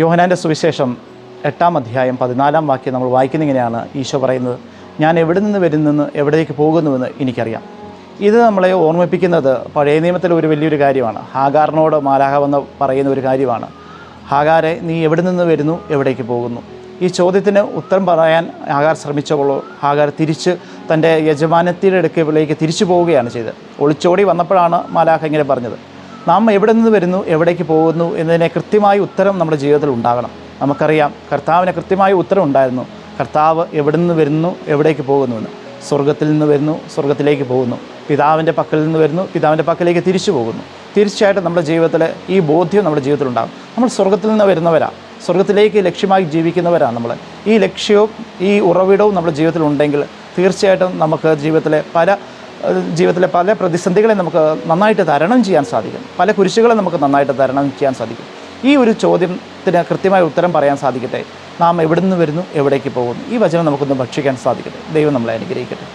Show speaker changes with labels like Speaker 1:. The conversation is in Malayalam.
Speaker 1: യോഹന്നാൻ്റെ സുവിശേഷം 8-ാം അധ്യായം 14-ാം വാക്യം നമ്മൾ വായിക്കുന്നിങ്ങനെയാണ് ഈശോ പറയുന്നത്, ഞാൻ എവിടെ നിന്ന് വരുന്നെന്ന് എവിടേക്ക് പോകുന്നുവെന്ന് എനിക്കറിയാം. ഇത് നമ്മളെ ഓർമ്മിപ്പിക്കുന്നത് പഴയ നിയമത്തിലെ ഒരു വലിയൊരു കാര്യമാണ്. ഹാഗാറിനോട് മാലാഖ വന്ന് പറയുന്ന ഒരു കാര്യമാണ്, ഹാഗാരെ നീ എവിടെ നിന്ന് വരുന്നു, എവിടേക്ക് പോകുന്നു? ഈ ചോദ്യത്തിന് ഉത്തരം പറയാൻ ഹാഗാർ ശ്രമിച്ചപ്പോൾ ഹാഗാർ തിരിച്ച് തൻ്റെ യജമാനത്തിൻ്റെ അടുക്കലേക്ക് തിരിച്ചു പോവുകയാണ് ചെയ്തത്. ഒളിച്ചോടി വന്നപ്പോഴാണ് മാലാഖ ഇങ്ങനെ പറഞ്ഞത്. നാം എവിടെ നിന്ന് വരുന്നു, എവിടേക്ക് പോകുന്നു എന്നതിനെ കൃത്യമായ ഉത്തരം നമ്മുടെ ജീവിതത്തിൽ ഉണ്ടാകണം. നമുക്കറിയാം കർത്താവിന് കൃത്യമായ ഉത്തരം ഉണ്ടായിരുന്നു. കർത്താവ് എവിടെ നിന്ന് വരുന്നു, എവിടേക്ക് പോകുന്നുവെന്ന്. സ്വർഗത്തിൽ നിന്ന് വരുന്നു, സ്വർഗത്തിലേക്ക് പോകുന്നു. പിതാവിൻ്റെ പക്കൽ നിന്ന് വരുന്നു, പിതാവിൻ്റെ പക്കലേക്ക് തിരിച്ചു പോകുന്നു. തീർച്ചയായിട്ടും നമ്മുടെ ജീവിതത്തിൽ ഈ ബോധ്യം നമ്മുടെ ജീവിതത്തിലുണ്ടാകും. നമ്മൾ സ്വർഗത്തിൽ നിന്ന് വരുന്നവരാണ്, സ്വർഗത്തിലേക്ക് ലക്ഷ്യമായി ജീവിക്കുന്നവരാണ് നമ്മൾ. ഈ ലക്ഷ്യവും ഈ ഉറവിടവും നമ്മുടെ ജീവിതത്തിലുണ്ടെങ്കിൽ തീർച്ചയായിട്ടും നമുക്ക് ജീവിതത്തിലെ പല പ്രതിസന്ധികളെ നമുക്ക് നന്നായിട്ട് തരണം ചെയ്യാൻ സാധിക്കും. പല കുരിശുകളെ നമുക്ക് നന്നായിട്ട് തരണം ചെയ്യാൻ സാധിക്കും. ഈ ഒരു ചോദ്യത്തിന് കൃത്യമായ ഉത്തരം പറയാൻ സാധിക്കട്ടെ. നാം എവിടെ നിന്ന് വരുന്നു, എവിടേക്ക് പോകുന്നു? ഈ വചനം നമുക്കൊന്ന് ഭക്ഷിക്കാൻ സാധിക്കട്ടെ. ദൈവം നമ്മളെ അനുഗ്രഹിക്കട്ടെ.